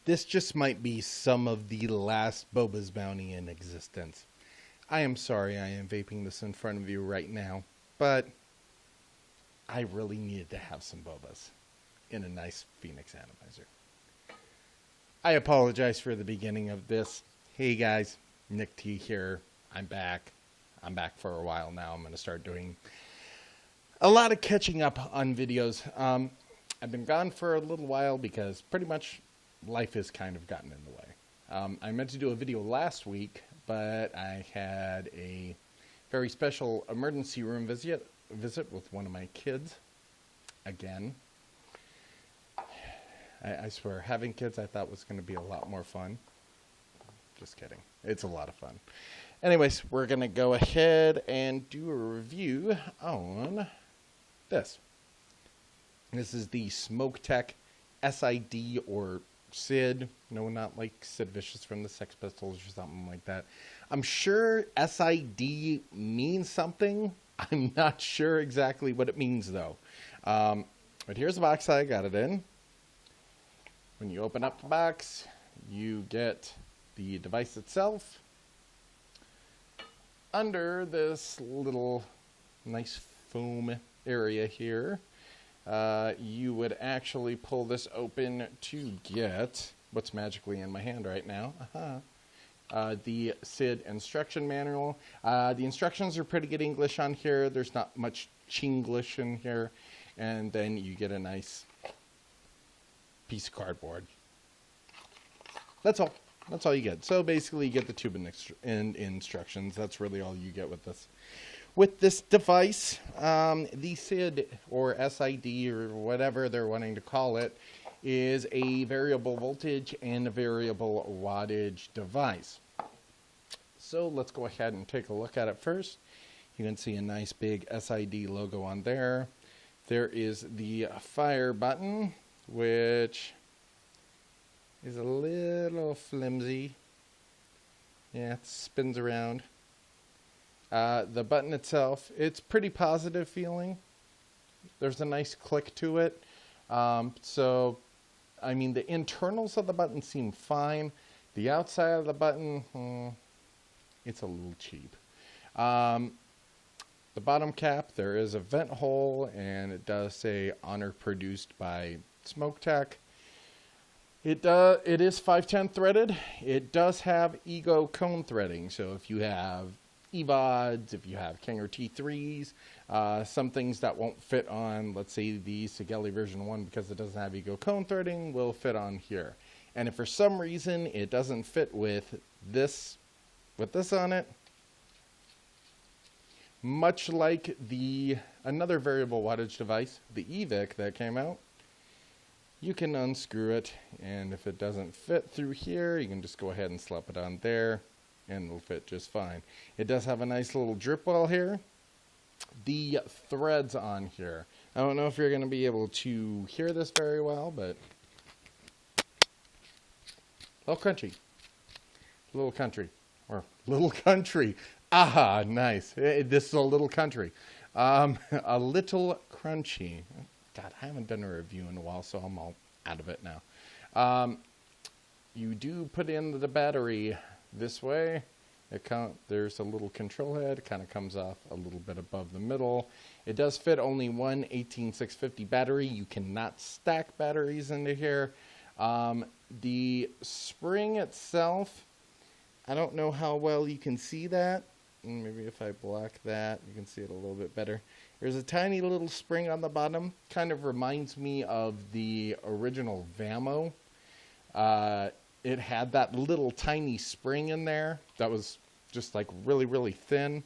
This just might be some of the last Boba's Bounty in existence. I am sorry I am vaping this in front of you right now, but I really needed to have some Bobas in a nice Phoenix atomizer. I apologize for the beginning of this. Hey guys, Nick T here. I'm back. I'm back for a while now. I'm going to start doing a lot of catching up on videos. I've been gone for a little while because pretty much life has kind of gotten in the way. I meant to do a video last week, but I had a very special emergency room visit with one of my kids. Again. I swear, having kids I thought was going to be a lot more fun. Just kidding. It's a lot of fun. Anyways, we're going to go ahead and do a review on this. This is the Smoktech SID or SID. No, not like Sid Vicious from the Sex Pistols or something like that. I'm sure SID means something. I'm not sure exactly what it means, though. But here's the box I got it in. When you open up the box, you get the device itself. Under this little nice foam area here, you would actually pull this open to get what's magically in my hand right now. The SID instruction manual. The instructions are pretty good English on here. There's not much Chinglish in here. And then you get a nice piece of cardboard. That's all. That's all you get. So basically you get the tube and instructions. That's really all you get with this. With this device, the SID or SID or whatever they're wanting to call it is a variable voltage and a variable wattage device. So let's go ahead and take a look at it first. You can see a nice big SID logo on there. There is the fire button, which is a little flimsy. Yeah, it spins around. The button itself, it's pretty positive feeling. There's a nice click to it. So, I mean, the internals of the button seem fine. The outside of the button, it's a little cheap. The bottom cap, there is a vent hole, and it does say honor produced by Smoktech. It is 510 threaded. It does have Ego cone threading. So if you have EVODs, if you have King or T3s, some things that won't fit on, let's say, the Sigelli version 1 because it doesn't have Ego cone threading will fit on here. And if for some reason it doesn't fit with this on it, much like another variable wattage device, the EVIC that came out, you can unscrew it, and if it doesn't fit through here, you can just go ahead and slap it on there, and it'll fit just fine. It does have a nice little drip well here. The threads on here, I don't know if you're going to be able to hear this very well, but a little crunchy. Little country. Or little country. Ah, nice. This is a little country. A little crunchy. God, I haven't done a review in a while, so I'm all out of it now. You do put in the battery this way. There's a little control head. It kind of comes off a little bit above the middle. It does fit only one 18650 battery. You cannot stack batteries into here. The spring itself, I don't know how well you can see that. Maybe if I block that, you can see it a little bit better. There's a tiny little spring on the bottom. Kind of reminds me of the original Vamo. It had that little tiny spring in there that was just like really, really thin.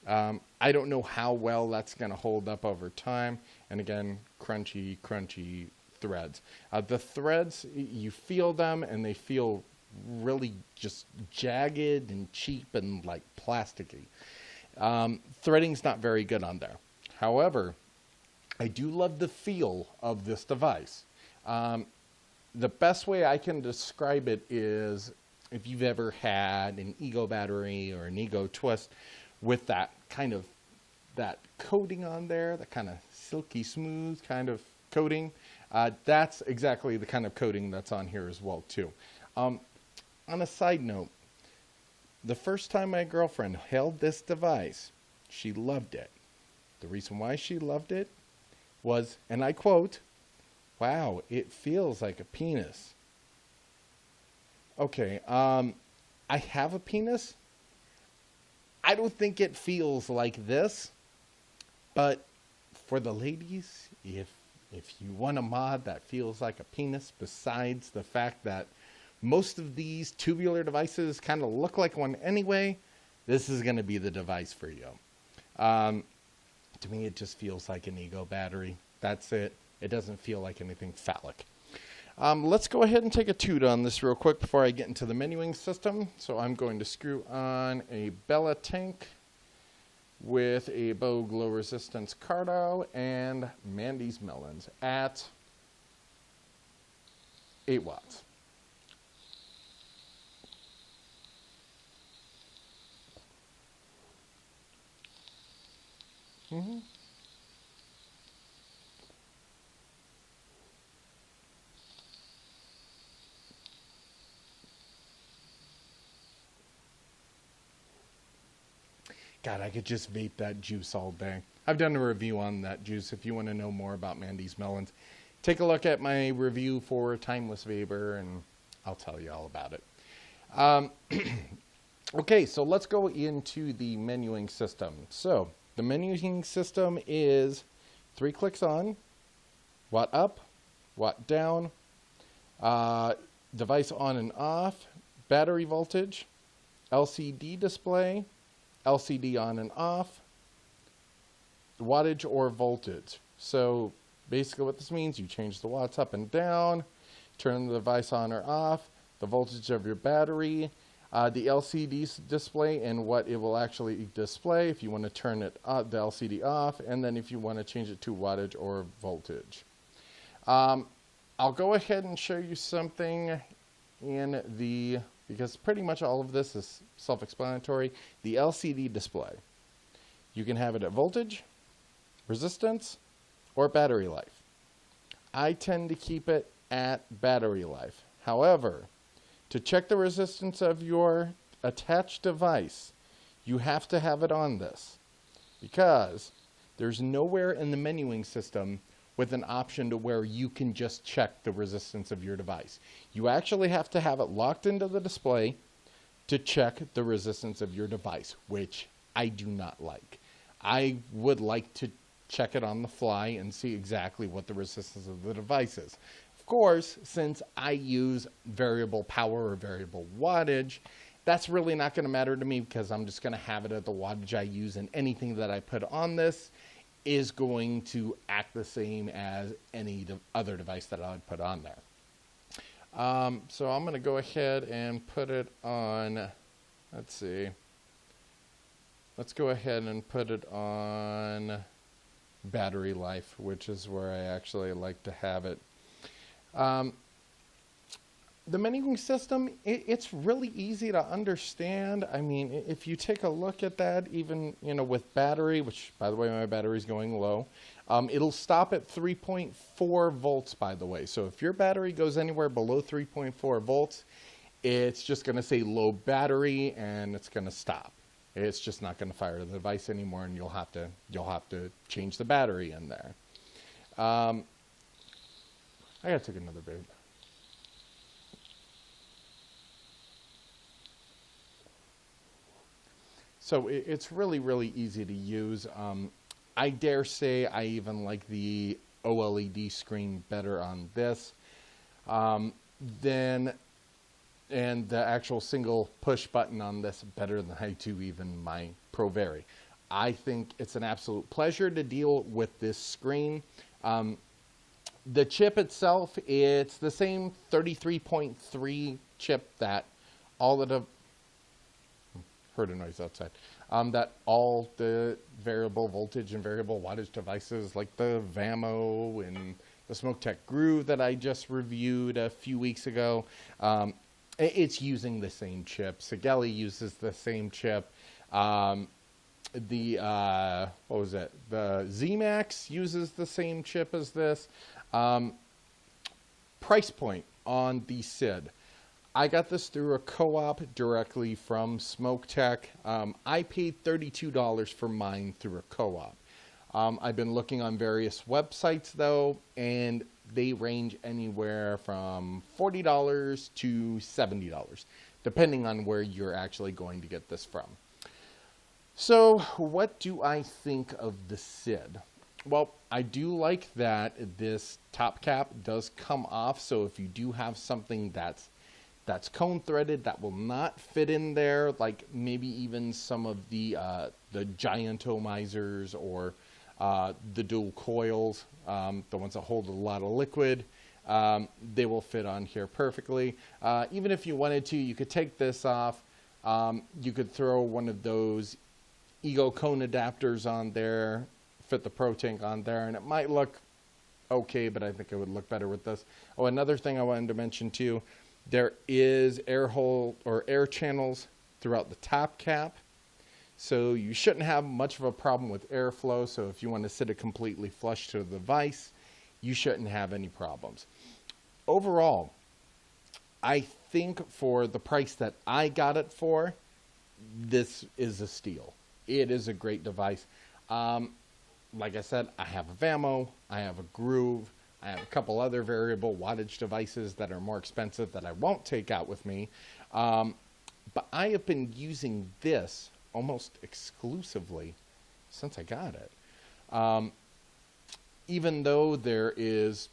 I don't know how well that's going to hold up over time. And again, crunchy, crunchy threads. The threads, you feel them and they feel really just jagged and cheap and like plasticky. Threading's not very good on there. However, I do love the feel of this device. The best way I can describe it is if you've ever had an Ego battery or an Ego twist with that kind of that coating on there, that kind of silky smooth kind of coating. That's exactly the kind of coding that's on here as well, too. On a side note, the first time my girlfriend held this device, she loved it. The reason why she loved it was, and I quote, "Wow, it feels like a penis." Okay, I have a penis. I don't think it feels like this, but for the ladies, if you want a mod that feels like a penis, besides the fact that most of these tubular devices kind of look like one anyway, this is going to be the device for you. To me, it just feels like an ego battery. That's it. It doesn't feel like anything phallic. Let's go ahead and take a toot on this real quick before I get into the menuing system. So I'm going to screw on a Bella tank with a Bow Glow Resistance Cardo and Mandy's Melons at 8 watts. God, I could just vape that juice all day. I've done a review on that juice. If you want to know more about Mandy's Melons, take a look at my review for Timeless Vapor, and I'll tell you all about it. Okay, so let's go into the menuing system. So the menuing system is 3 clicks on, watt up, watt down, device on and off, battery voltage, LCD display, LCD on and off, wattage or voltage. So basically what this means, you change the watts up and down, turn the device on or off, the voltage of your battery, the LCD display and what it will actually display if you want to turn it the LCD off, and then if you want to change it to wattage or voltage. I'll go ahead and show you something in the, because pretty much all of this is self-explanatory, the LCD display. You can have it at voltage, resistance, or battery life. I tend to keep it at battery life. However, to check the resistance of your attached device, you have to have it on this, because there's nowhere in the menuing system with an option to where you can just check the resistance of your device. You actually have to have it locked into the display to check the resistance of your device, which I do not like. I would like to check it on the fly and see exactly what the resistance of the device is. Of course, since I use variable power or variable wattage, that's really not going to matter to me, because I'm just going to have it at the wattage I use, and anything that I put on this is going to act the same as any other device that I would put on there. So I'm going to go ahead and put it on, let's see, let's go ahead and put it on battery life, which is where I actually like to have it. The menuing system, it's really easy to understand. I mean, if you take a look at that, even, you know, with battery, which, by the way, my battery's going low, it'll stop at 3.4 volts, by the way. So if your battery goes anywhere below 3.4 volts, it's just going to say low battery, and it's going to stop. It's just not going to fire the device anymore, and you'll have to change the battery in there. I gotta take another bit. So it's really, really easy to use. I dare say I even like the OLED screen better on this and the actual single push button on this better than I do even my Pro Vari. I think it's an absolute pleasure to deal with this screen. The chip itself, it's the same 33.3 chip that all of the, heard a noise outside, that all the variable voltage and variable wattage devices like the Vamo and the Smoktech Groove that I just reviewed a few weeks ago, it's using the same chip. Sigelli uses the same chip. What was it? The ZMAX uses the same chip as this. price point on the SID. I got this through a co-op directly from Smoktech. I paid $32 for mine through a co-op. I've been looking on various websites though, and they range anywhere from $40 to $70, depending on where you're actually going to get this from. So what do I think of the SID? Well, I do like that this top cap does come off, so if you do have something that's cone threaded that will not fit in there, like maybe even some of the giantomizers or the dual coils, the ones that hold a lot of liquid, they will fit on here perfectly. Even if you wanted to, you could take this off. You could throw one of those Ego cone adapters on there, fit the Pro Tank on there, and it might look okay, but I think it would look better with this. Oh, another thing I wanted to mention too, there is air hole or air channels throughout the top cap, so you shouldn't have much of a problem with airflow. So if you want to sit it completely flush to the device, you shouldn't have any problems. Overall, I think for the price that I got it for, this is a steal. It is a great device. Like I said, I have a Vamo, I have a Groove, I have a couple other variable wattage devices that are more expensive that I won't take out with me. But I have been using this almost exclusively since I got it. Even though there is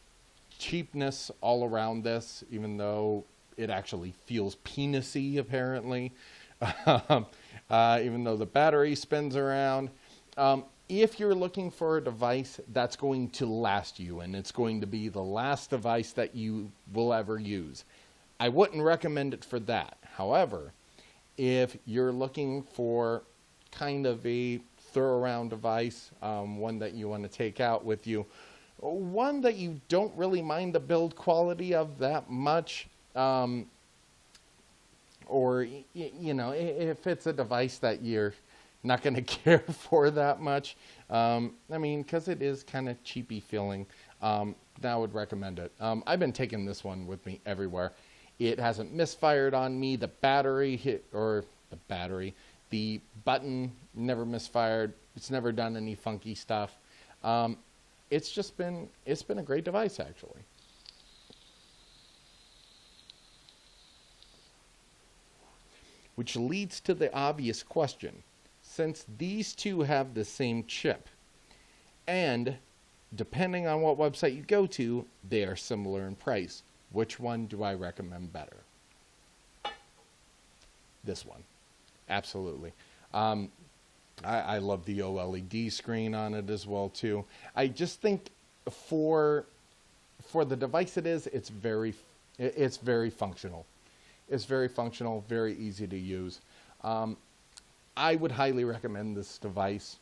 cheapness all around this, even though it actually feels penis-y apparently, even though the battery spins around, if you're looking for a device that's going to last you and it's going to be the last device that you will ever use, I wouldn't recommend it for that. However, if you're looking for kind of a throw around device, one that you want to take out with you, one that you don't really mind the build quality of that much, or you know, if it's a device that you're not going to care for that much, I mean, because it is kind of cheapy feeling, I would recommend it. I've been taking this one with me everywhere. It hasn't misfired on me. The button never misfired. It's never done any funky stuff. It's been a great device actually. Which leads to the obvious question. Since these two have the same chip, and depending on what website you go to, they are similar in price, which one do I recommend better? This one. Absolutely. I love the OLED screen on it as well too. I just think for the device it is, it's very functional. It's very functional, very easy to use. I would highly recommend this device.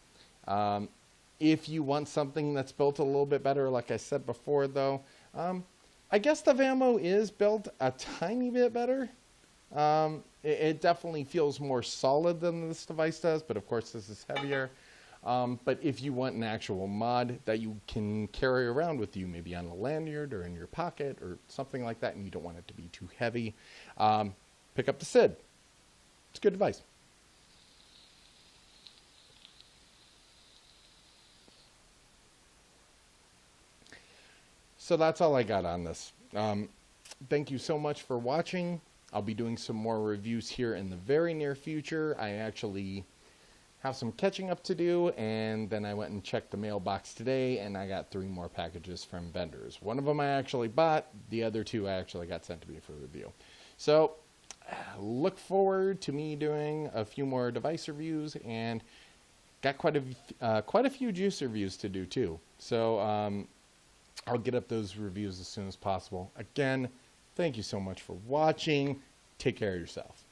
If you want something that's built a little bit better, like I said before though, I guess the Vamo is built a tiny bit better. It definitely feels more solid than this device does, but of course this is heavier. But if you want an actual mod that you can carry around with you, maybe on a lanyard or in your pocket or something like that, and you don't want it to be too heavy, pick up the SID. It's a good device. So that's all I got on this. Thank you so much for watching. I'll be doing some more reviews here in the very near future. I actually have some catching up to do, and then I went and checked the mailbox today, and I got 3 more packages from vendors. One of them I actually bought. The other 2 I actually got sent to me for review. So look forward to me doing a few more device reviews, and got quite a few juice reviews to do too. So I'll get up those reviews as soon as possible. Again, thank you so much for watching. Take care of yourself.